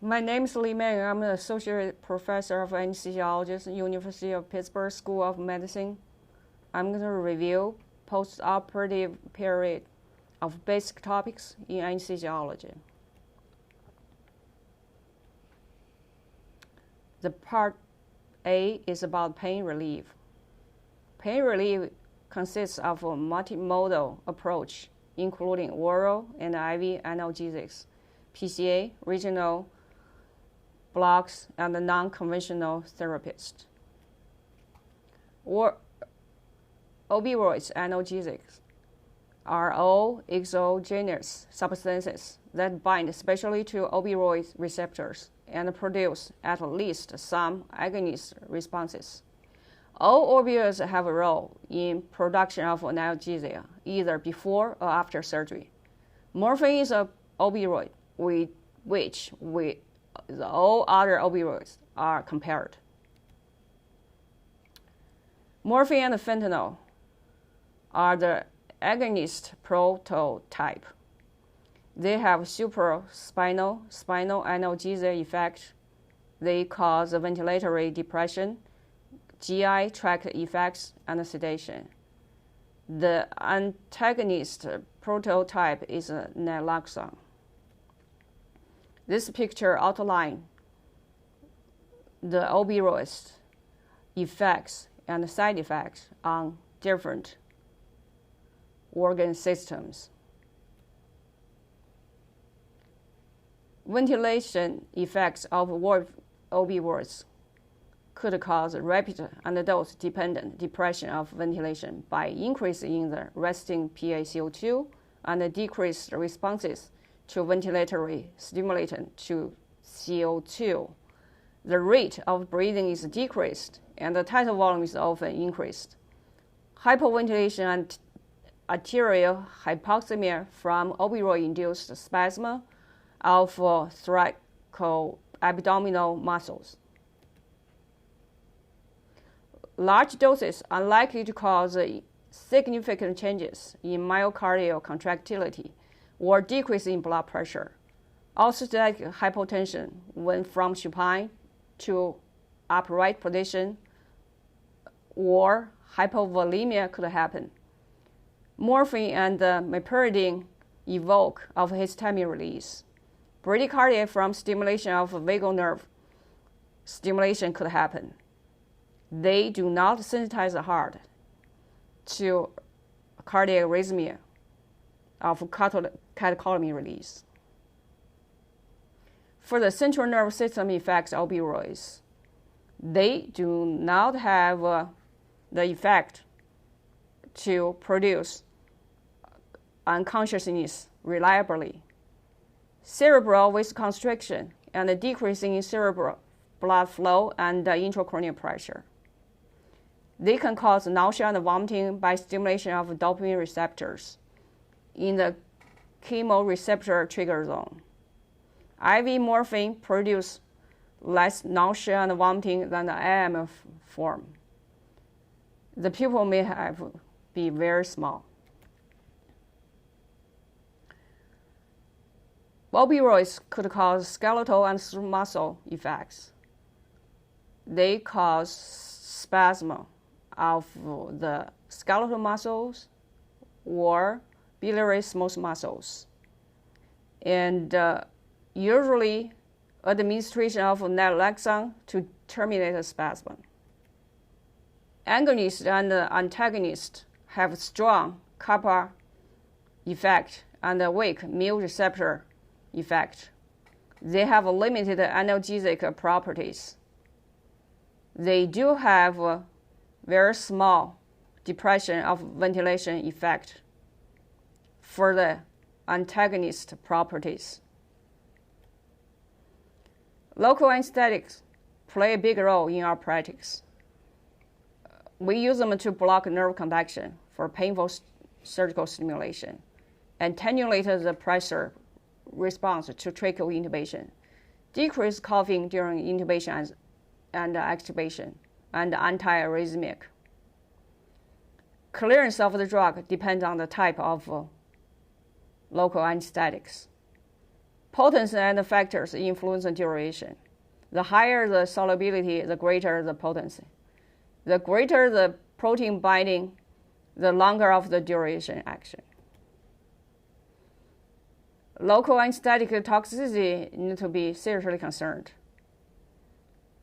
My name is Li Meng. I'm an associate professor of anesthesiology at the University of Pittsburgh School of Medicine. I'm going to review postoperative period of basic topics in anesthesiology. The part A is about pain relief. Pain relief consists of a multimodal approach, including oral and IV analgesics, PCA, regional blocks, and the non-conventional therapists. Opioids analgesics are all exogenous substances that bind especially to opioid receptors and produce at least some agonist responses. All opioids have a role in production of analgesia, either before or after surgery. Morphine is an opioid with which all other opioids are compared. Morphine and fentanyl are the agonist prototype. They have supraspinal analgesia effect. They cause ventilatory depression, GI tract effects, and sedation. The antagonist prototype is naloxone. This picture outlines the opioids effects and side effects on different organ systems. Ventilation effects of opioids could cause rapid and dose-dependent depression of ventilation by increasing the resting PaCO2 and decreased responses to ventilatory stimulant to CO2. The rate of breathing is decreased and the tidal volume is often increased. Hypoventilation and arterial hypoxemia from opioid-induced spasm of thoracoabdominal muscles. Large doses are likely to cause significant changes in myocardial contractility or decrease in blood pressure. Orthostatic hypotension when from supine to upright position or hypovolemia could happen. Morphine and meperidine evoke of histamine release. Bradycardia from stimulation of vagal nerve stimulation could happen. They do not sensitize the heart to cardiac arrhythmia of catecholamine release. For the central nervous system effects of opioids, they do not have the effect to produce unconsciousness reliably. Cerebral vasoconstriction and a decrease in cerebral blood flow and intracranial pressure. They can cause nausea and vomiting by stimulation of dopamine receptors in the chemoreceptor trigger zone. IV morphine produces less nausea and vomiting than the IM form. The pupil may be very small. Opioids could cause skeletal and muscle effects. They cause spasm of the skeletal muscles or biliary smooth muscles. And usually administration of naloxone to terminate the spasm. Agonists and antagonists have strong kappa effect and a weak mu receptor effect. They have limited analgesic properties. They do have a very small depression of ventilation effect for the antagonist properties. Local anesthetics play a big role in our practice. We use them to block nerve conduction for painful surgical stimulation, attenuate the pressure response to tracheal intubation, decrease coughing during intubation and extubation, and antiarrhythmic. Clearance of the drug depends on the type of local anesthetics. Potency and factors influence the duration. The higher the solubility, the greater the potency. The greater the protein binding, the longer of the duration action. Local anesthetic toxicity need to be seriously concerned.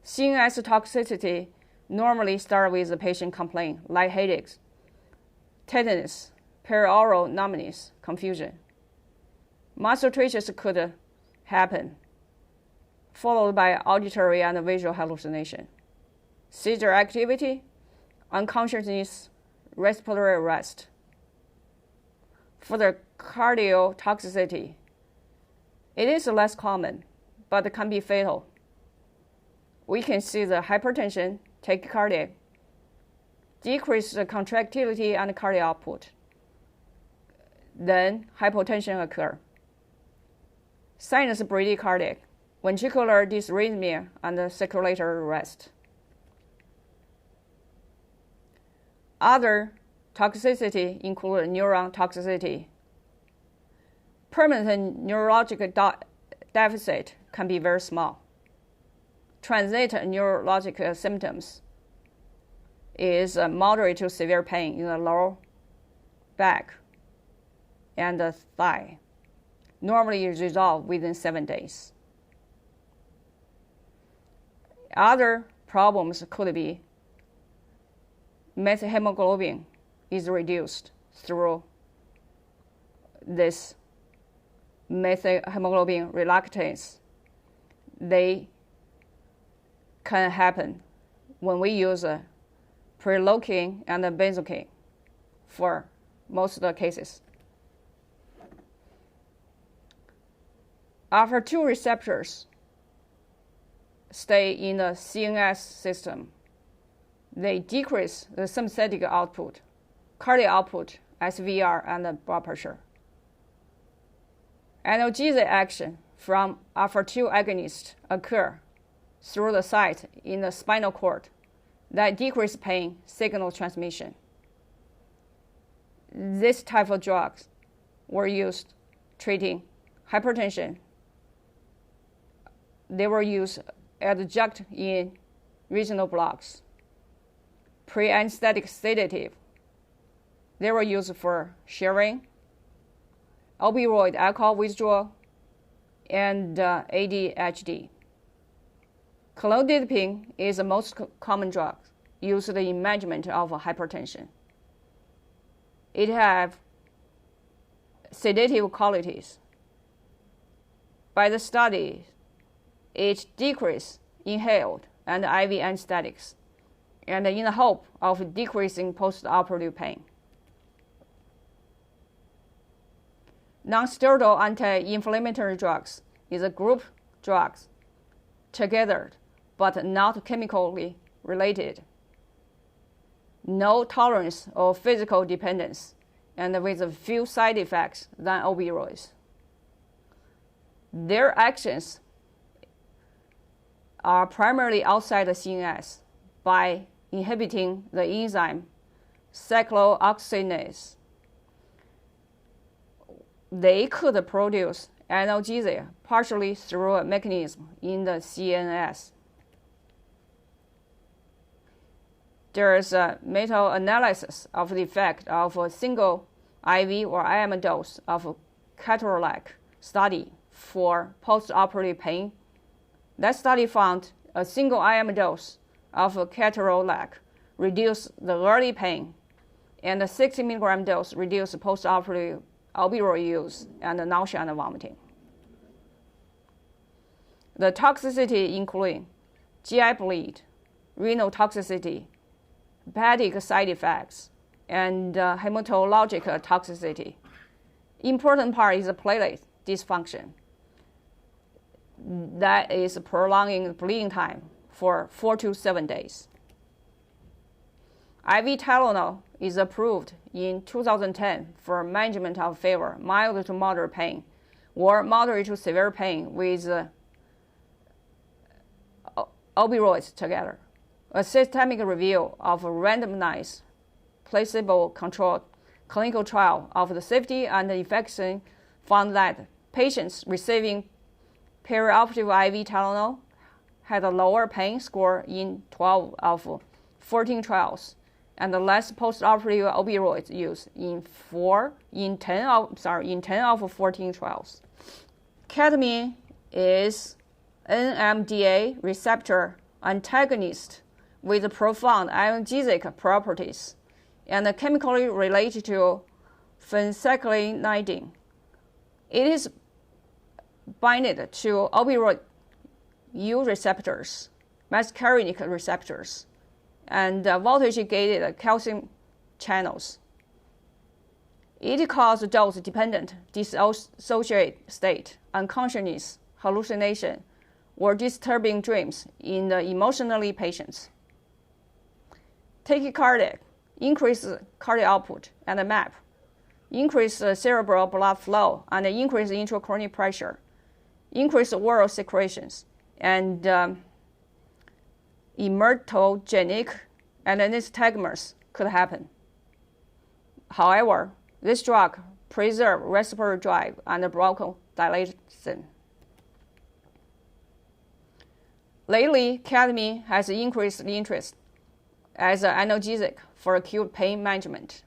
CNS toxicity normally start with the patient complaint, like headaches, tetanus, perioral numbness, confusion. Muscle twitches could happen, followed by auditory and visual hallucination. Seizure activity, unconsciousness, respiratory arrest. For the cardiotoxicity, it is less common, but can be fatal. We can see the hypertension, tachycardia, decrease the contractility and cardiac output. Then hypotension occur. Sinus bradycardia, ventricular dysrhythmia, and circulatory arrest. Other toxicity include neuron toxicity. Permanent neurologic deficit can be very small. Transient neurologic symptoms is moderate to severe pain in the lower back and the thigh. Normally resolved within 7 days. Other problems could be methemoglobin is reduced through this methemoglobin reluctase. They can happen when we use prelocaine and benzocaine for most of the cases. Alpha-2 receptors stay in the CNS system. They decrease the sympathetic output, cardiac output, SVR, and blood pressure. Analgesic action from alpha-2 agonists occur through the site in the spinal cord that decrease pain signal transmission. This type of drugs were used treating hypertension. They were used adjunct in regional blocks. Pre-anesthetic sedative. They were used for sharing, opioid alcohol withdrawal, and ADHD. Clonidipine is the most common drug used in management of hypertension. It has sedative qualities. By the study, it decreased inhaled and IV anesthetics, and in the hope of decreasing postoperative pain. Non-steroidal anti-inflammatory drugs is a group drugs together, but not chemically related. No tolerance or physical dependence, and with few side effects than opioids. Their actions are primarily outside the CNS by inhibiting the enzyme cyclooxygenase. They could produce analgesia partially through a mechanism in the CNS. There is a meta-analysis of the effect of a single IV or IM dose of ketorolac study for postoperative pain. That study found a single IM dose of ketorolac reduced the early pain, and a 60 mg dose reduced postoperative opioid use and nausea and vomiting. The toxicity include GI bleed, renal toxicity, hepatic side effects, and hematologic toxicity. Important part is the platelet dysfunction. That is prolonging bleeding time for 4 to 7 days. IV Tylenol is approved in 2010 for management of fever, mild to moderate pain, or moderate to severe pain with opioids together. A systemic review of a randomized, placebo-controlled clinical trial of the safety and effectiveness found that patients receiving perioperative IV Tylenol had a lower pain score in 12 of 14 trials, and less postoperative opioid use in 10 of 14 trials. Ketamine is NMDA receptor antagonist with profound analgesic properties and chemically related to phencyclidine. It is binded to opioid U receptors, muscarinic receptors, and voltage-gated calcium channels. It causes dose-dependent dissociated state, unconsciousness, hallucination, or disturbing dreams in the emotionally patients. Tachycardia, increase cardiac output and MAP, increase cerebral blood flow and increase intracranial pressure, increase oral secretions, and emergogenic and nystagmus could happen. However, this drug preserves respiratory drive and bronchodilation. Lately, ketamine has increased interest as an analgesic for acute pain management.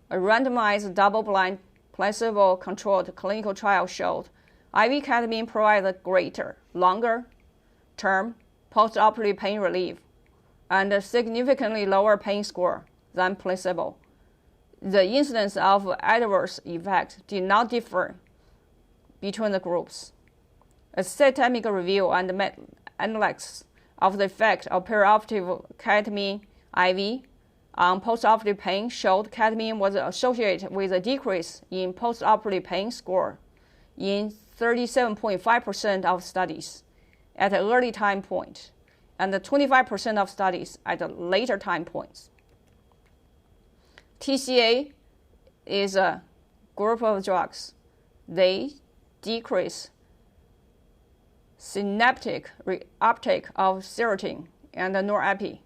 A randomized, double-blind, placebo-controlled clinical trial showed IV ketamine provides a greater, longer-term postoperative pain relief and a significantly lower pain score than placebo. The incidence of adverse effects did not differ between the groups. A systemic review and analysis of the effect of perioperative ketamine IV on postoperative pain showed ketamine was associated with a decrease in postoperative pain score in 37.5% of studies at an early time point, and 25% of studies at later time points. TCA is a group of drugs. They decrease synaptic reuptake of serotonin and norepinephrine,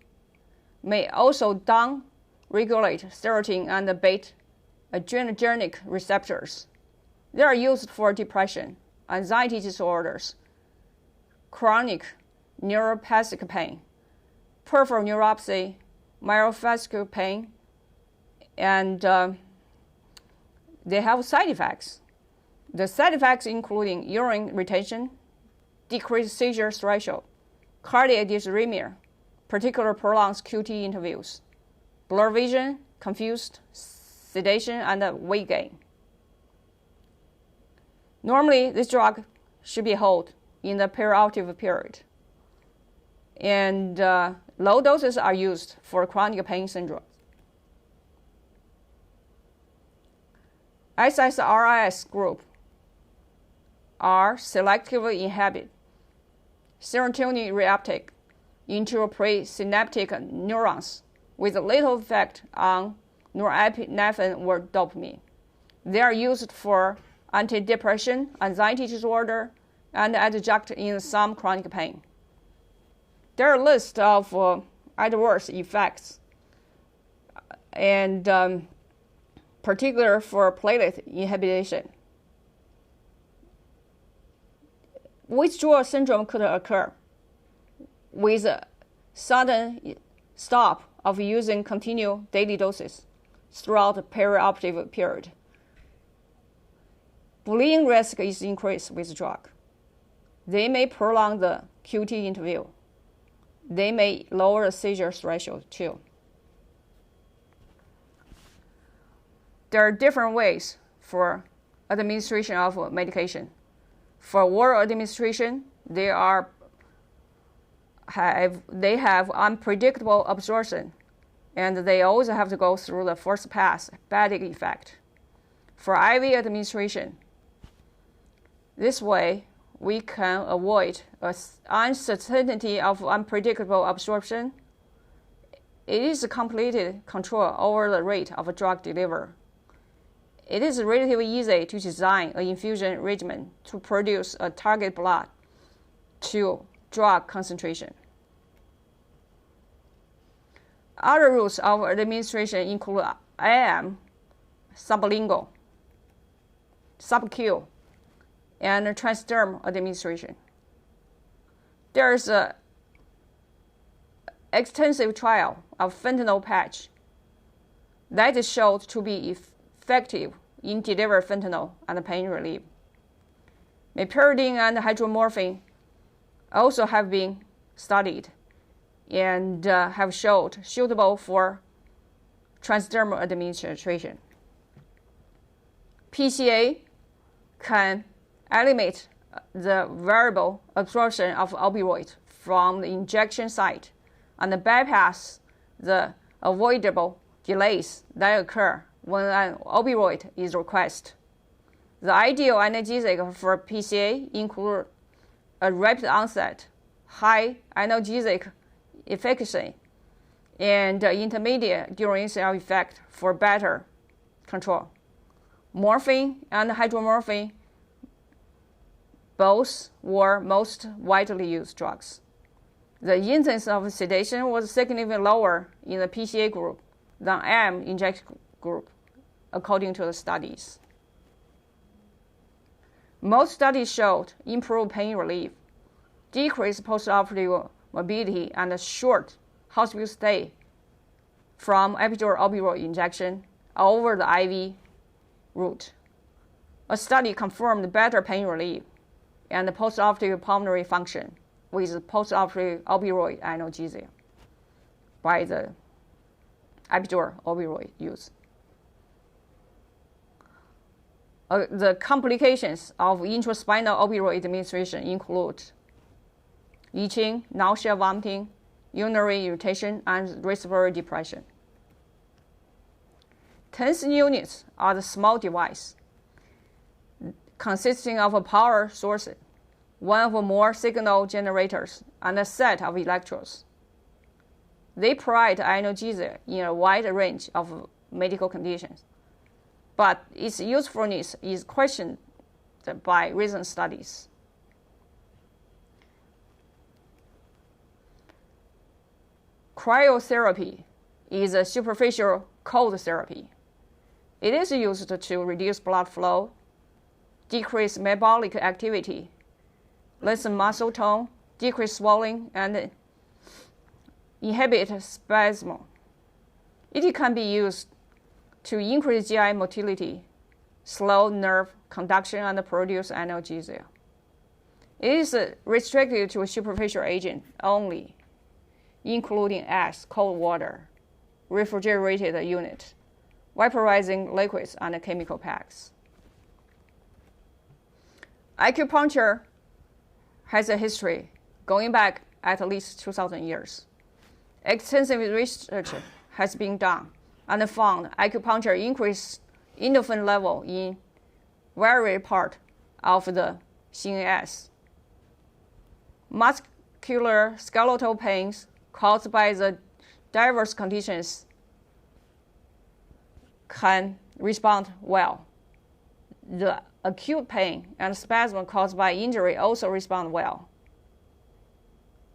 may also down-regulate serotonin and beta-adrenergic receptors. They are used for depression, anxiety disorders, chronic neuropathic pain, peripheral neuropathy, myofascial pain, and they have side effects. The side effects including urine retention, decreased seizure threshold, cardiac dysrhythmia, particular prolonged QT intervals, blurred vision, confused sedation, and weight gain. Normally, this drug should be held in the perioperative period, and low doses are used for chronic pain syndrome. SSRIs group are selectively inhibit serotonin reuptake into presynaptic neurons with little effect on norepinephrine or dopamine. They are used for antidepressant, anxiety disorder, and adjunct in some chronic pain. There are a list of adverse effects, and particular for platelet inhibition. Withdrawal syndrome could occur with a sudden stop of using continual daily doses throughout the perioperative period. Bleeding risk is increased with drug. They may prolong the QT interval. They may lower the seizure threshold too. There are different ways for administration of medication. For oral administration, they have unpredictable absorption, and they always have to go through the first pass hepatic effect. For IV administration, this way we can avoid uncertainty of unpredictable absorption. It is completed control over the rate of drug delivery. It is relatively easy to design an infusion regimen to produce a target blood to drug concentration. Other routes of administration include IM, sublingual, subQ, and transdermal administration. There's an extensive trial of fentanyl patch that is showed to be effective in delivering fentanyl and pain relief. Meperidine and hydromorphine also have been studied and have showed suitable for transdermal administration. PCA can eliminate the variable absorption of opioid from the injection site and bypass the avoidable delays that occur when an opioid is requested. The ideal analgesic for PCA include a rapid onset, high analgesic efficacy, and intermediate duration of effect for better control. Morphine and hydromorphine both were most widely used drugs. The incidence of sedation was significantly lower in the PCA group than AM injection group, according to the studies. Most studies showed improved pain relief, decreased postoperative morbidity, and a short hospital stay from epidural opioid injection over the IV route. A study confirmed better pain relief and postoperative pulmonary function with postoperative opioid analgesia by the epidural opioid use. The complications of intraspinal opioid administration include itching, nausea, vomiting, urinary irritation, and respiratory depression. TENS units are the small device consisting of a power source, one or more signal generators, and a set of electrodes. They provide analgesia in a wide range of medical conditions, but its usefulness is questioned by recent studies. Cryotherapy is a superficial cold therapy. It is used to reduce blood flow, decrease metabolic activity, lessen muscle tone, decrease swelling, and inhibit spasm. It can be used to increase GI motility, slow nerve conduction, and produce analgesia. It is restricted to a superficial agent only, including ice, cold water, refrigerated unit, vaporizing liquids, and chemical packs. Acupuncture has a history going back at least 2,000 years. Extensive research has been done and found acupuncture increased endorphin level in various parts of the CNS. Muscular skeletal pains caused by the diverse conditions can respond well. The acute pain and spasm caused by injury also respond well.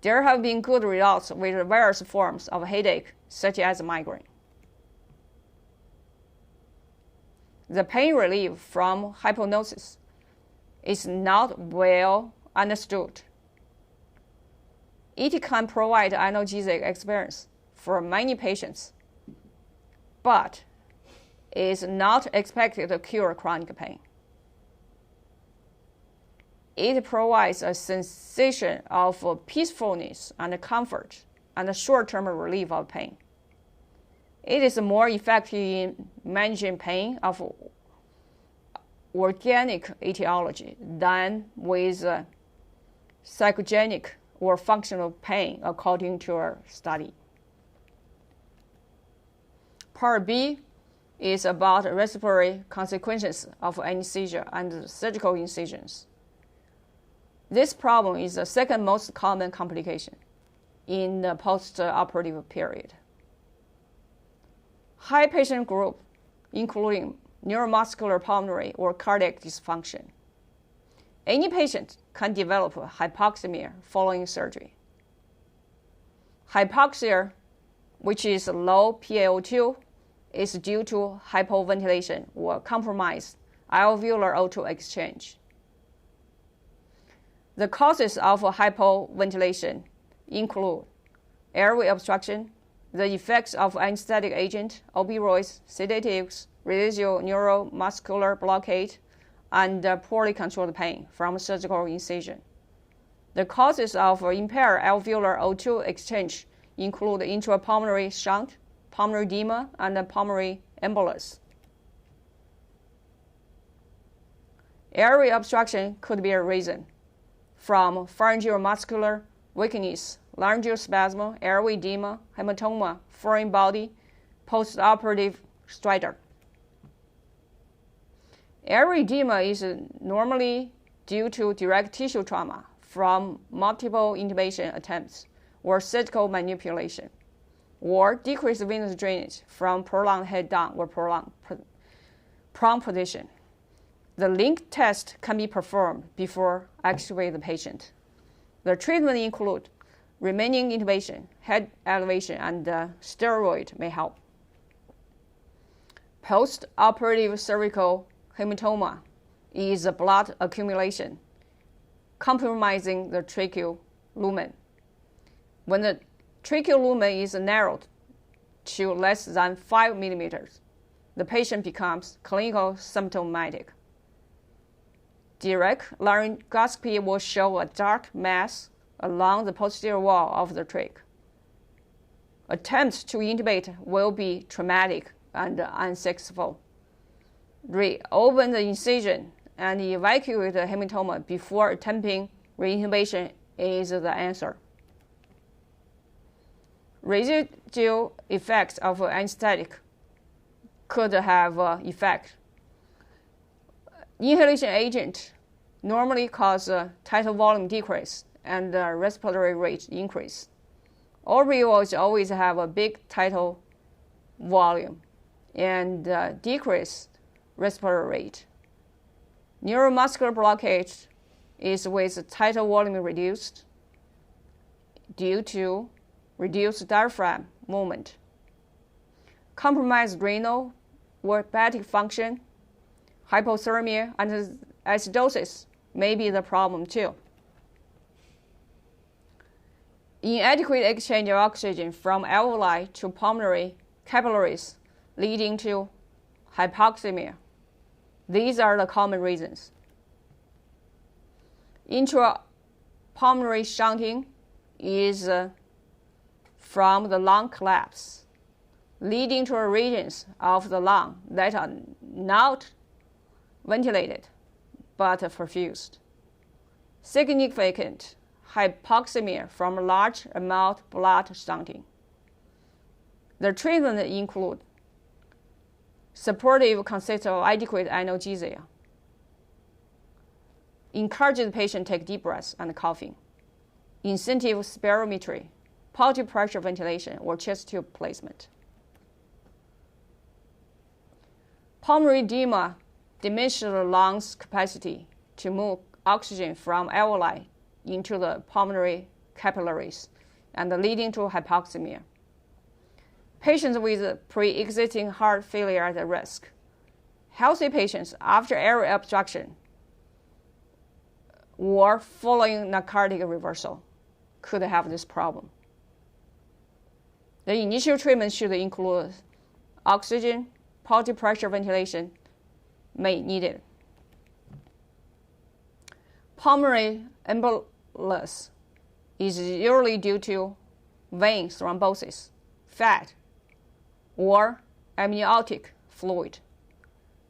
There have been good results with various forms of headache, such as migraine. The pain relief from hypnosis is not well understood. It can provide analgesic experience for many patients, but is not expected to cure chronic pain. It provides a sensation of peacefulness and comfort and short-term relief of pain. It is more effective in managing pain of organic etiology than with psychogenic or functional pain, according to our study. Part B is about respiratory consequences of anesthesia and surgical incisions. This problem is the second most common complication in the postoperative period. High patient group, including neuromuscular pulmonary or cardiac dysfunction. Any patient can develop hypoxemia following surgery. Hypoxia, which is low PaO2, is due to hypoventilation or compromised alveolar O2 exchange. The causes of hypoventilation include airway obstruction, the effects of anesthetic agent, opioids, sedatives, residual neuromuscular blockade, and poorly controlled pain from surgical incision. The causes of impaired alveolar O2 exchange include intrapulmonary shunt, pulmonary edema, and pulmonary embolus. Airway obstruction could be a reason, from pharyngeal muscular weakness, laryngeal spasm, airway edema, hematoma, foreign body, postoperative stridor. Airway edema is normally due to direct tissue trauma from multiple intubation attempts or surgical manipulation, or decreased venous drainage from prolonged head down or prolonged prone position. The link test can be performed before extubate the patient. The treatment include remaining intubation, head elevation, and steroid may help. Post-operative cervical hematoma is a blood accumulation, compromising the tracheal lumen. When the tracheal lumen is narrowed to less than 5 millimeters, the patient becomes clinical symptomatic. Direct laryngoscopy will show a dark mass along the posterior wall of the trach. Attempts to intubate will be traumatic and unsuccessful. Reopen the incision and evacuate the hematoma before attempting reintubation is the answer. Residual effects of anesthetic could have effect. Inhalation agent normally cause tidal volume decrease and respiratory rate increase. Opioids always have a big tidal volume and decreased respiratory rate. Neuromuscular blockage is with tidal volume reduced due to reduced diaphragm movement. Compromised renal or hepatic function, hypothermia, and acidosis may be the problem too. Inadequate exchange of oxygen from alveoli to pulmonary capillaries leading to hypoxemia. These are the common reasons. Intrapulmonary shunting is from the lung collapse, leading to regions of the lung that are not ventilated but perfused. Significant hypoxemia from large amount blood shunting. The treatment include supportive consists of adequate analgesia. Encourage the patient to take deep breaths and coughing. Incentive spirometry, positive pressure ventilation, or chest tube placement. Pulmonary edema diminishes the lungs' capacity to move oxygen from alveoli into the pulmonary capillaries and leading to hypoxemia. Patients with pre-existing heart failure are at risk. Healthy patients after airway obstruction or following narcotic reversal could have this problem. The initial treatment should include oxygen, positive pressure ventilation may needed. Pulmonary embolus is usually due to vein thrombosis, fat, or amniotic fluid.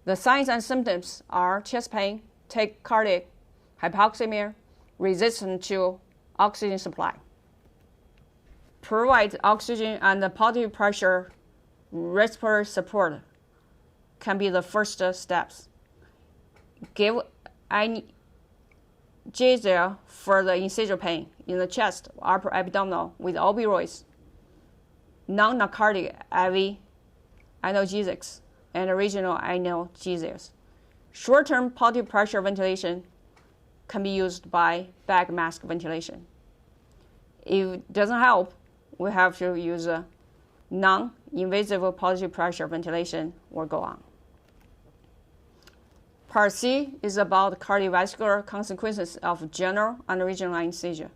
The signs and symptoms are chest pain, tachycardia, hypoxemia, resistance to oxygen supply. Provide oxygen and positive pressure respiratory support can be the first steps. Give analgesia for the incision pain in the chest, upper abdominal with opioids, non-narcotic IV analgesics, and regional analgesics. Short-term positive pressure ventilation can be used by bag mask ventilation. If it doesn't help, we have to use a non-invasive positive pressure ventilation or go on. Part C is about cardiovascular consequences of general and regional anesthesia.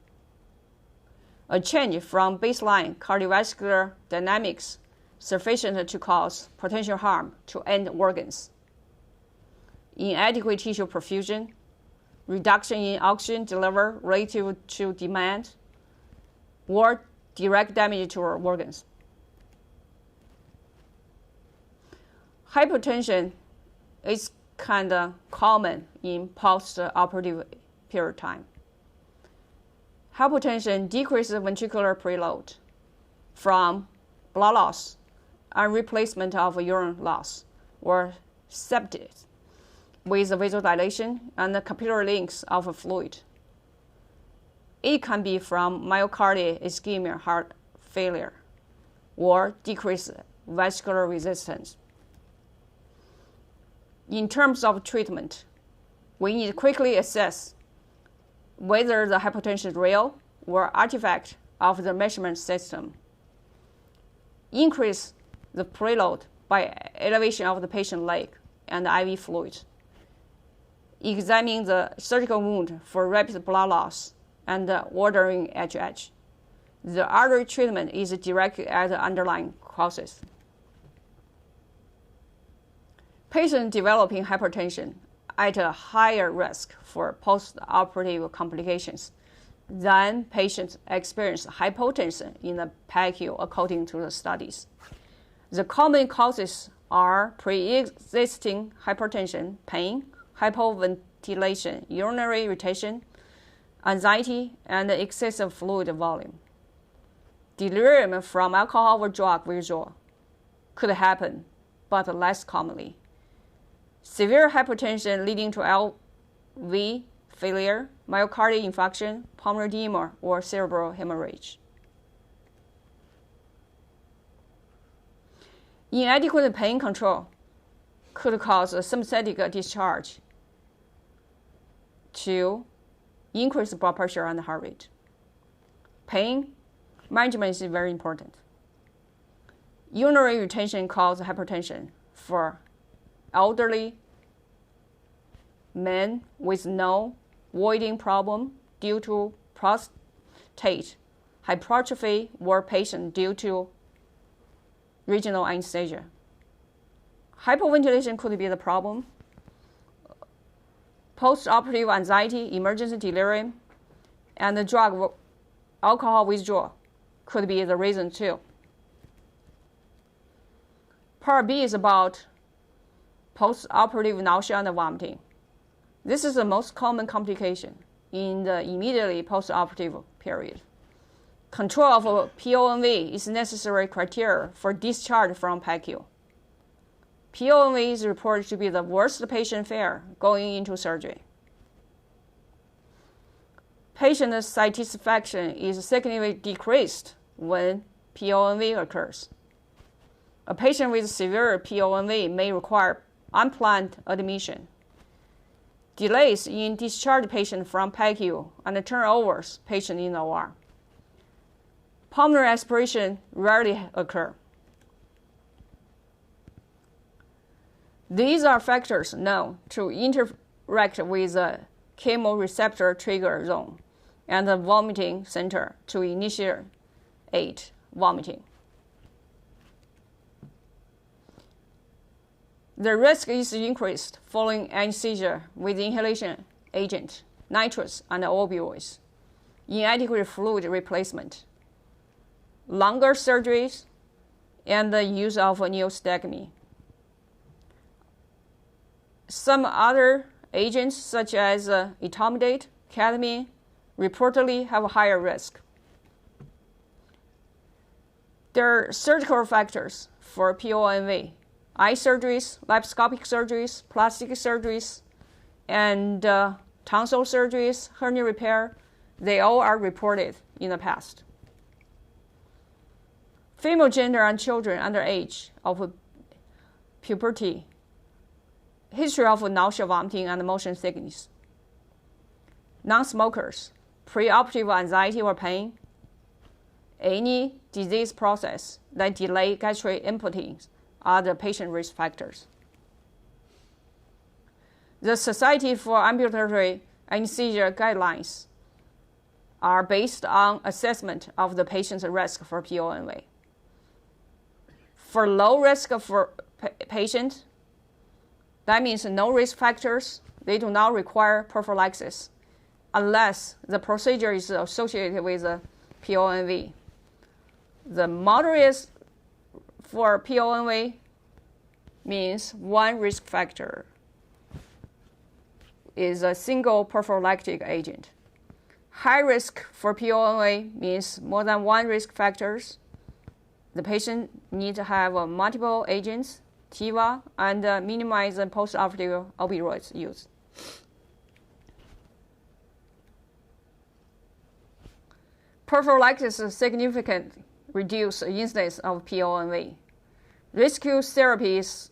A change from baseline cardiovascular dynamics sufficient to cause potential harm to end organs. Inadequate tissue perfusion, reduction in oxygen delivery relative to demand, or direct damage to organs. Hypotension is kind of common in post-operative period time. Hypotension decreases ventricular preload from blood loss and replacement of urine loss or sepsis with vasodilation and the capillary links of fluid. It can be from myocardial ischemia, heart failure, or decreased vascular resistance. In terms of treatment, we need to quickly assess whether the hypotension is real or artifact of the measurement system. Increase the preload by elevation of the patient leg and IV fluid. Examine the surgical wound for rapid blood loss and ordering HH. The other treatment is directed at the underlying causes. Patients developing hypertension at a higher risk for post-operative complications than patients experience hypotension in the PACU according to the studies. The common causes are pre-existing hypertension, pain, hypoventilation, urinary irritation, anxiety, and excessive fluid volume. Delirium from alcohol or drug withdrawal could happen, but less commonly. Severe hypertension leading to LV failure, myocardial infarction, pulmonary edema, or cerebral hemorrhage. Inadequate pain control could cause a sympathetic discharge to increase blood pressure and heart rate. Pain management is very important. Urinary retention causes hypertension for elderly men with no voiding problem due to prostate hypertrophy or patient due to regional anesthesia. Hypoventilation could be the problem. Post-operative anxiety, emergency delirium, and the drug alcohol withdrawal could be the reason too. Part B is about post-operative nausea and vomiting. This is the most common complication in the immediately post-operative period. Control of PONV is necessary criteria for discharge from PACU. PONV is reported to be the worst patient fare going into surgery. Patient satisfaction is significantly decreased when PONV occurs. A patient with severe PONV may require unplanned admission. Delays in discharge patient from PACU and turnovers patient in the OR. Pulmonary aspiration rarely occur. These are factors known to interact with the chemoreceptor trigger zone and the vomiting center to initiate vomiting. The risk is increased following anesthesia with inhalation agent, nitrous, and opioids, inadequate fluid replacement, longer surgeries, and the use of neostigmine. Some other agents, such as etomidate, ketamine, reportedly have a higher risk. There are surgical factors for PONV. Eye surgeries, laparoscopic surgeries, plastic surgeries, and tonsil surgeries, hernia repair, they all are reported in the past. Female gender and children under age of puberty, history of nausea, vomiting, and motion sickness. Non-smokers, preoperative anxiety or pain, any disease process that delay gastric emptying are the patient risk factors. The Society for Ambulatory Anesthesia guidelines are based on assessment of the patient's risk for PONV. For low risk for patient, that means no risk factors, they do not require prophylaxis unless the procedure is associated with a PONV. The moderate for PONV means one risk factor is a single prophylactic agent. High risk for PONV means more than one risk factors. The patient needs to have multiple agents, TIVA, and minimize the postoperative opioids use. Prophylaxis significantly reduces the incidence of PONV. Rescue therapy is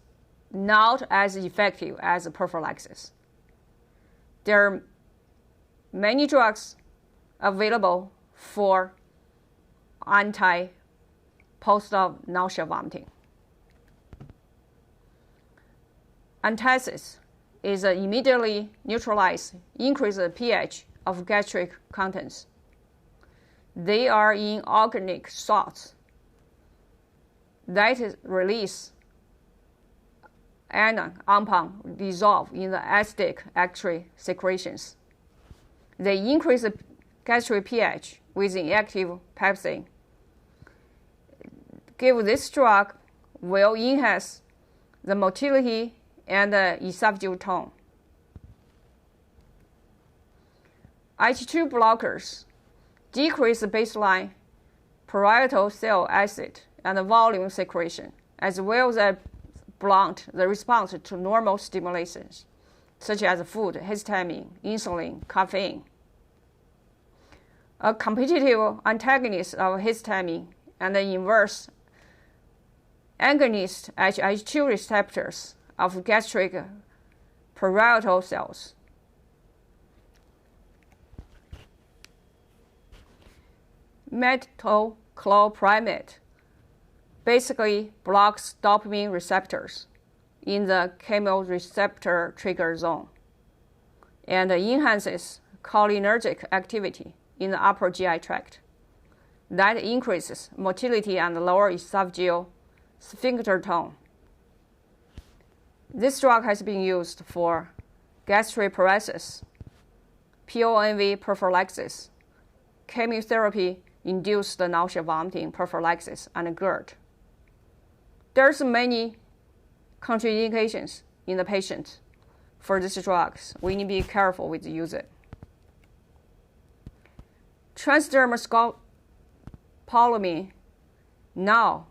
not as effective as prophylaxis. There are many drugs available for anti-post-op nausea vomiting. Antacids is immediately neutralize, increase the pH of gastric contents. They are inorganic salts that release anion upon dissolve in the acidic excrete secretions. They increase the gastric pH with inactive pepsin. Give this drug will enhance the motility and the esophageal tone. H2 blockers decrease the baseline parietal cell acid and volume secretion, as well as blunt the response to normal stimulations, such as food, histamine, insulin, caffeine. A competitive antagonist of histamine and the inverse agonist at H2 receptors of gastric parietal cells. Metoclopramide basically blocks dopamine receptors in the chemoreceptor trigger zone and enhances cholinergic activity in the upper GI tract. That increases motility and lower esophageal sphincter tone. This drug has been used for gastroparesis, PONV prophylaxis, chemotherapy-induced nausea vomiting prophylaxis, and GERD. There's many contraindications in the patient for these drugs. We need to be careful with the use it. Transdermal scopolamine now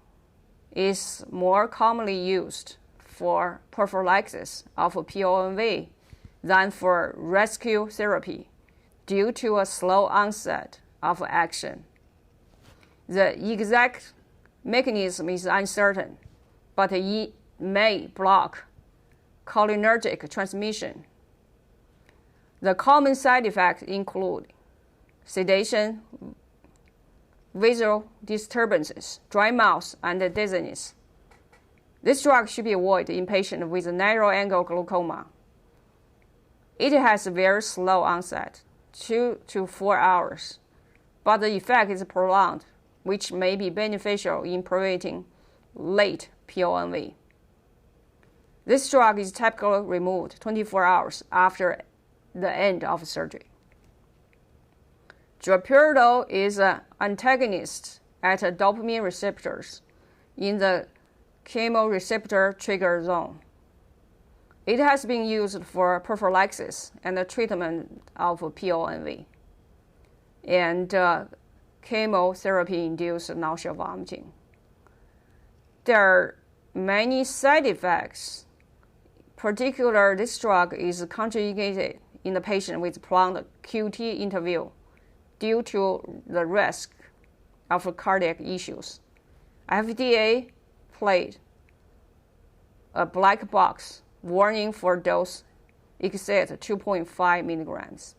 is more commonly used for prophylaxis of PONV than for rescue therapy due to a slow onset of action. The exact mechanism is uncertain, but it may block cholinergic transmission. The common side effects include sedation, visual disturbances, dry mouth, and dizziness. This drug should be avoided in patients with narrow-angle glaucoma. It has a very slow onset, 2 to 4 hours, but the effect is prolonged, which may be beneficial in preventing late PONV. This drug is typically removed 24 hours after the end of surgery. Droperidol is an antagonist at dopamine receptors in the chemoreceptor trigger zone. It has been used for prophylaxis and the treatment of PONV and chemotherapy-induced nausea vomiting. There are many side effects. Particularly, this drug is contraindicated in the patient with prolonged QT interval due to the risk of cardiac issues. FDA placed a black box warning for dose exceed 2.5 milligrams.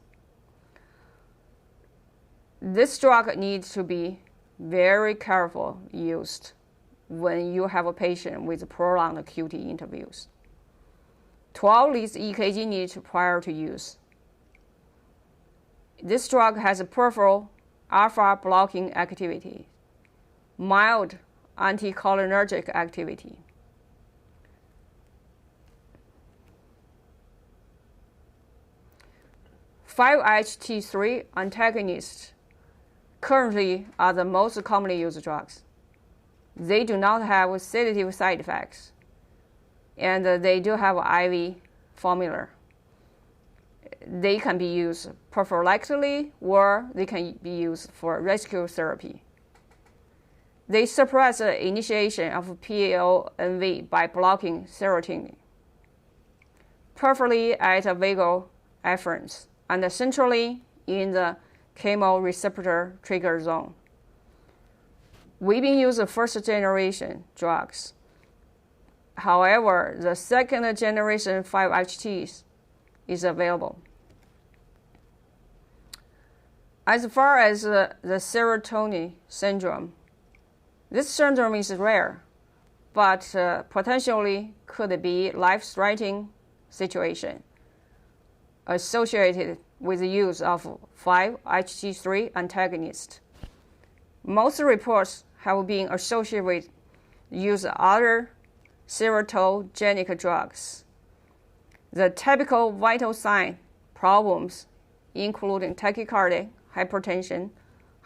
This drug needs to be very careful used when you have a patient with prolonged QT intervals. 12 leads EKG need prior to use. This drug has a peripheral alpha blocking activity, mild anticholinergic activity. Five HT3 antagonists currently are the most commonly used drugs. They do not have sedative side effects, and they do have IV formula. They can be used prophylactically or they can be used for rescue therapy. They suppress the initiation of PONV by blocking serotonin, peripherally at vagal afferents and centrally in the chemoreceptor trigger zone. We've been using first-generation drugs. However, the second-generation 5-HTs is available. As far as the serotonin syndrome, this syndrome is rare, but potentially could be life-threatening situation associated with the use of 5-HT3 antagonists. Most reports have been associated with use of other serotogenic drugs. The typical vital sign problems including tachycardia, hypertension,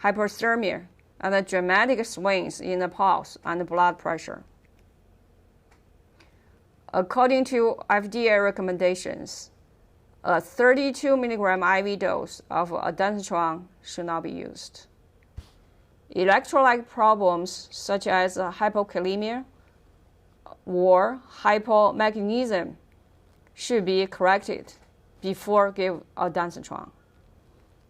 hyperthermia, and the dramatic swings in the pulse and blood pressure. According to FDA recommendations, a 32 mg IV dose of ondansetron should not be used. Electrolyte problems such as hypokalemia or hypomagnesemia should be corrected before give ondansetron.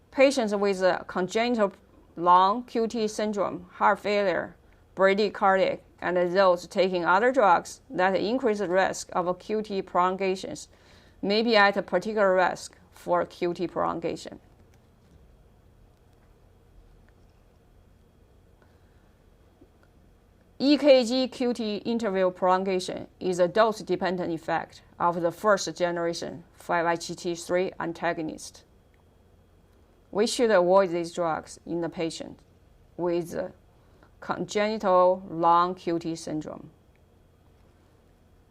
Patients with congenital long QT syndrome, heart failure, bradycardia, and those taking other drugs that increase the risk of QT prolongations may be at a particular risk for QT prolongation. EKG QT interval prolongation is a dose-dependent effect of the first-generation 5-HT3 antagonist. We should avoid these drugs in the patient with congenital long QT syndrome.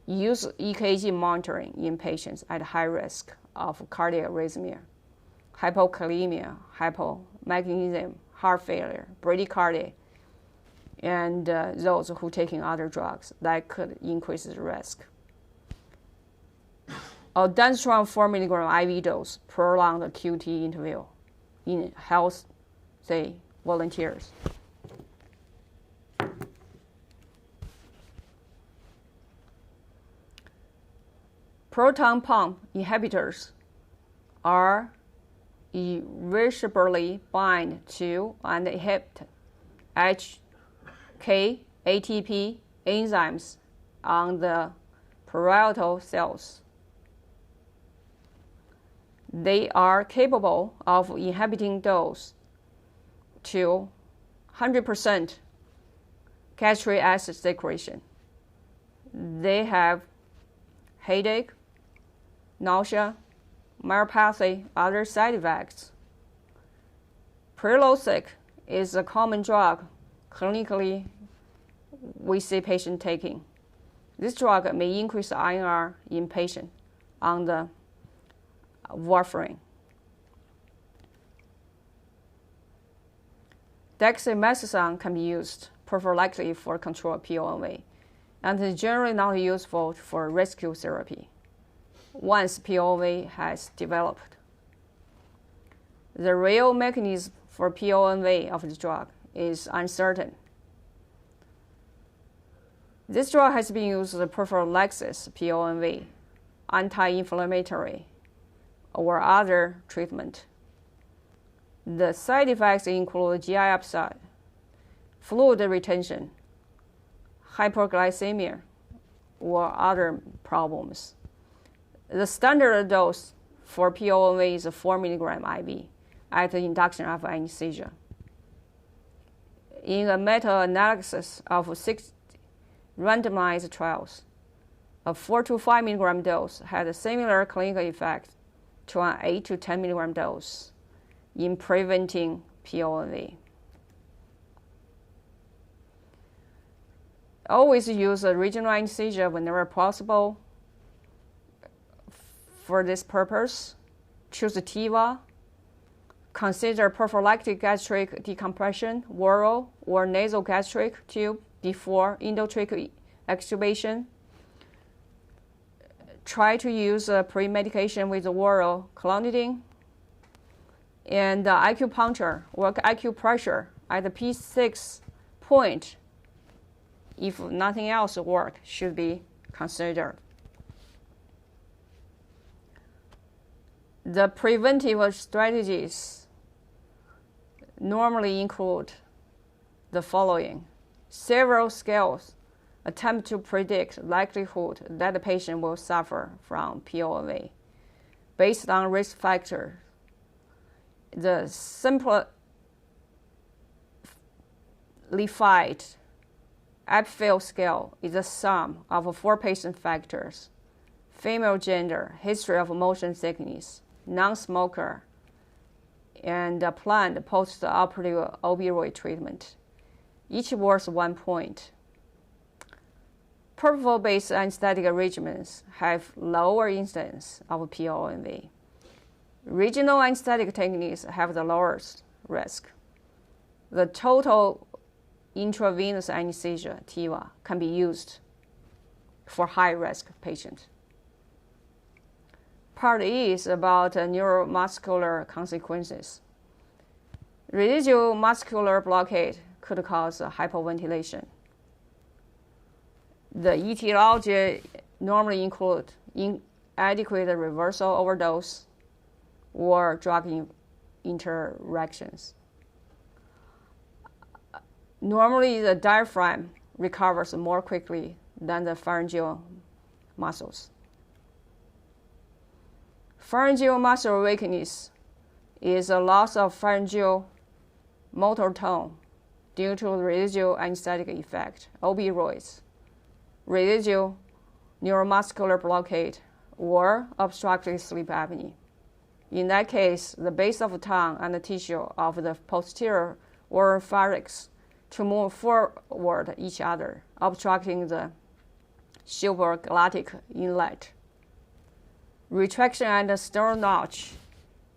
Use EKG monitoring in patients at high risk of cardiac arrhythmia, hypokalemia, hypomagnesemia, heart failure, bradycardia, and those who are taking other drugs that could increase the risk. Ondansetron 4 mg IV dose prolonged the QT interval in healthy volunteers. Proton pump inhibitors are irreversibly bind to and inhibit HK-ATP enzymes on the parietal cells. They are capable of inhibiting dose to 100% gastric acid secretion. They have headache, nausea, myopathy, other side effects. Prilosec is a common drug clinically we see patients taking. This drug may increase INR in patients on the warfarin. Dexamethasone can be used prophylactically for control of PONV and is generally not useful for rescue therapy once PONV has developed. The real mechanism for PONV of the drug is uncertain. This drug has been used as prophylaxis PONV, anti-inflammatory, or other treatment. The side effects include GI upset, fluid retention, hyperglycemia, or other problems. The standard dose for PONV is 4 mg IV at the induction of anesthesia. In a meta-analysis of 6 randomized trials, a 4 to 5 milligram dose had a similar clinical effect to an 8 to 10 milligram dose in preventing PONV. Always use a regional anesthesia whenever possible. For this purpose, choose a TIVA. Consider prophylactic gastric decompression, oral or nasogastric tube before endotracheal extubation. Try to use pre-medication with oral clonidine. And acupuncture or acupressure at the P6 point, if nothing else works, should be considered. The preventive strategies normally include the following. Several scales attempt to predict likelihood that the patient will suffer from PONV based on risk factors. The simplified Epfel scale is the sum of 4 patient factors: female gender, history of motion sickness, non-smoker, and planned post-operative opioid treatment. Each worth 1 point. Propofol-based anesthetic regimens have lower incidence of PONV. Regional anesthetic techniques have the lowest risk. The total intravenous anesthesia, TIVA, can be used for high-risk patients. Part E is about neuromuscular consequences. Residual muscular blockade could cause hypoventilation. The etiology normally include inadequate reversal overdose or drug interactions. Normally, the diaphragm recovers more quickly than the pharyngeal muscles. Pharyngeal muscle weakness is a loss of pharyngeal motor tone due to residual anesthetic effect, opioids, residual neuromuscular blockade, or obstructive sleep apnea. In that case, the base of the tongue and the tissue of the posterior oropharynx to move forward each other, obstructing the supraglottic inlet. Retraction at the sternal notch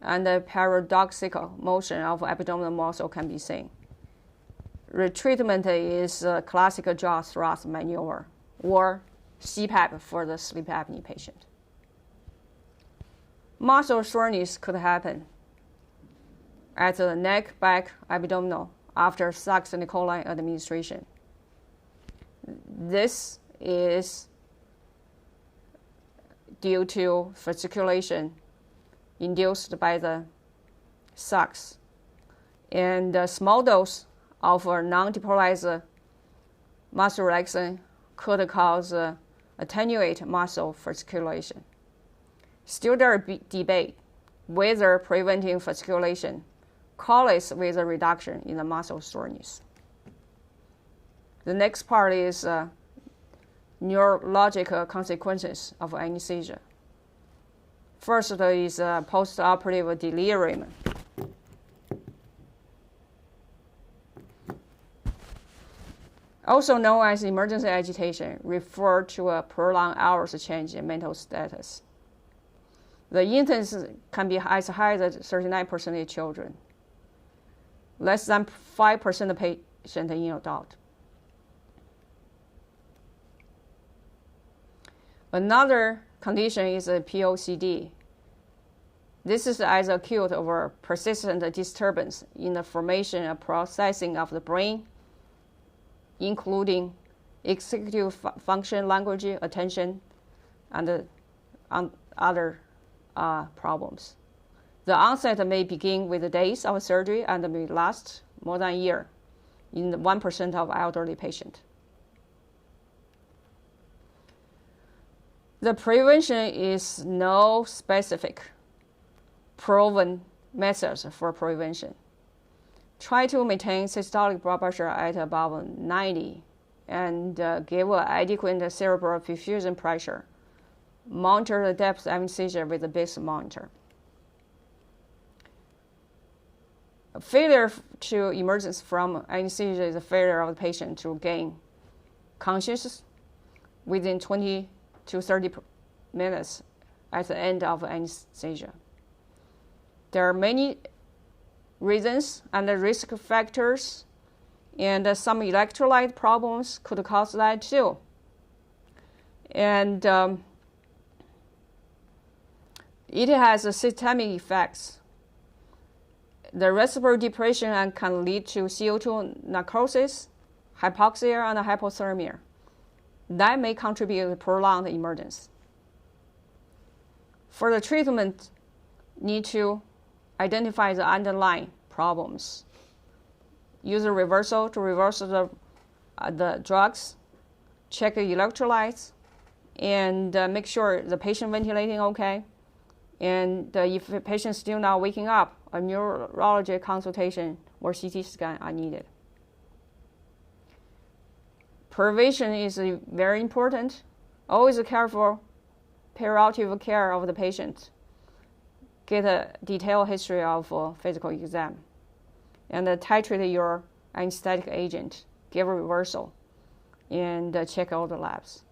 and the paradoxical motion of abdominal muscle can be seen. Retreatment is a classical jaw thrust maneuver or CPAP for the sleep apnea patient. Muscle soreness could happen at the neck, back, abdominal after succinylcholine administration. This is due to fasciculation induced by the sucks, and a small dose of a non-depolarized muscle relaxant could cause attenuate muscle fasciculation. Still, there is debate whether preventing fasciculation correlates with a reduction in the muscle soreness. The next part is neurological consequences of anesthesia. First is postoperative delirium. Also known as emergency agitation, refer to a prolonged hours change in mental status. The incidence can be as high as 39% in children, less than 5% of patients in adults. Another condition is a POCD. This is as acute or persistent disturbance in the formation and processing of the brain, including executive function, language, attention, and other problems. The onset may begin with the days of surgery and may last more than a year in 1% of elderly patients. The prevention is no specific proven methods for prevention. Try to maintain systolic blood pressure at above 90 and give adequate cerebral perfusion pressure. Monitor the depth of anesthesia with a base monitor. Failure to emergence from anesthesia is a failure of the patient to gain consciousness within 20 to 30 minutes at the end of anesthesia. There are many reasons and risk factors, and some electrolyte problems could cause that too. And it has systemic effects. The respiratory depression can lead to CO2 necrosis, hypoxia, and hypothermia. That may contribute to prolonged emergence. For the treatment, need to identify the underlying problems. Use a reversal to reverse the drugs, check the electrolytes, and make sure the patient ventilating okay. And if the patient is still not waking up, a neurology consultation or CT scan are needed. Prevention is very important. Always careful perioperative care of the patient. Get a detailed history of physical exam. And titrate your anesthetic agent. Give a reversal. And check all the labs.